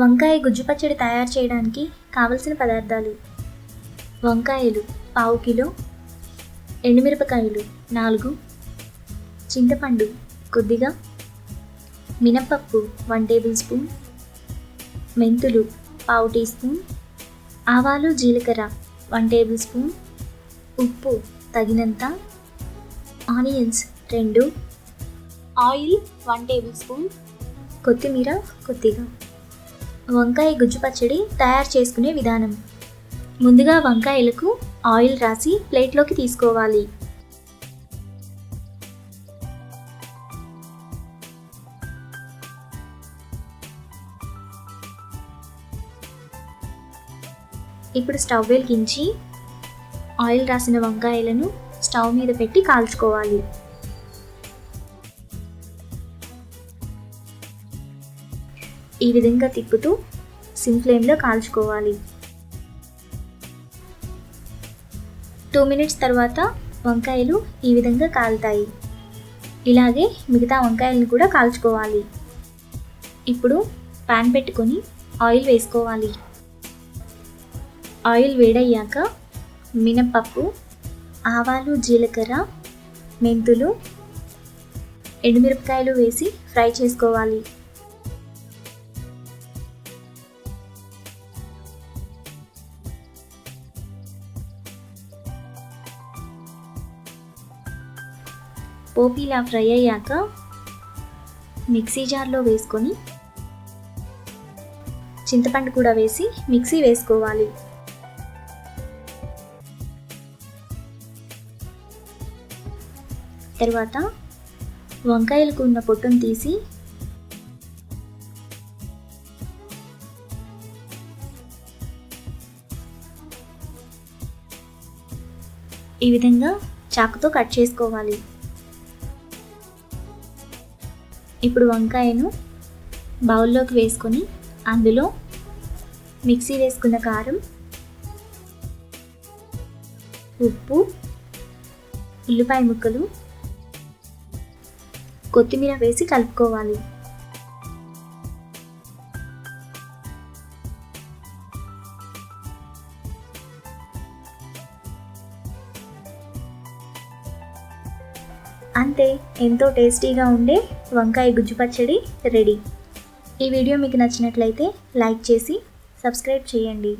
వంకాయ గుజ్జు పచ్చడి తయారు చేయడానికి కావలసిన పదార్థాలు: వంకాయలు పావు కిలో, ఎండుమిరపకాయలు 4, చింతపండు కొద్దిగా, మినపప్పు 1 టేబుల్ స్పూన్, మెంతులు పావు టీ స్పూన్, ఆవాలు జీలకర్ర 1 టేబుల్ స్పూన్, ఉప్పు తగినంత, ఆనియన్స్ 2, ఆయిల్ 1 టేబుల్ స్పూన్, కొత్తిమీర కొద్దిగా. వంకాయ గుజ్జు పచ్చడి తయారు చేసుకునే విధానం: ముందుగా వంకాయలకు ఆయిల్ రాసి ప్లేట్లోకి తీసుకోవాలి. ఇప్పుడు స్టవ్ వెలిగించి ఆయిల్ రాసిన వంకాయలను స్టవ్ మీద పెట్టి కాల్చుకోవాలి. ఈ విధంగా తిప్పుతూ సిమ్ ఫ్లేమ్లో కాల్చుకోవాలి. 2 మినిట్స్ తర్వాత వంకాయలు ఈ విధంగా కాలుతాయి. ఇలాగే మిగతా వంకాయలను కూడా కాల్చుకోవాలి. ఇప్పుడు పాన్ పెట్టుకొని ఆయిల్ వేసుకోవాలి. ఆయిల్ వేడయ్యాక మినపప్పు, ఆవాలు జీలకర్ర, మెంతులు, ఎండుమిరపకాయలు వేసి ఫ్రై చేసుకోవాలి. పోపు ఇలా ఫ్రై అయ్యాక మిక్సీ జార్లో వేసుకొని చింతపండు కూడా వేసి మిక్సీ వేసుకోవాలి. తర్వాత వంకాయలకు ఉన్న పొట్టును తీసి ఈ విధంగా చాకుతో కట్ చేసుకోవాలి. ఇప్పుడు వంకాయను బౌల్లోకి వేసుకొని అందులో మిక్సీ వేసుకున్న కారం, ఉప్పు, ఉల్లిపాయ ముక్కలు, కొత్తిమీర వేసి కలుపుకోవాలి. అంతే, ఎంతో టేస్టీగా ఉండే వంకాయ గుజ్జు పచ్చడి రెడీ. ఈ వీడియో మీకు నచ్చినట్లయితే లైక్ చేసి సబ్స్క్రైబ్ చేయండి.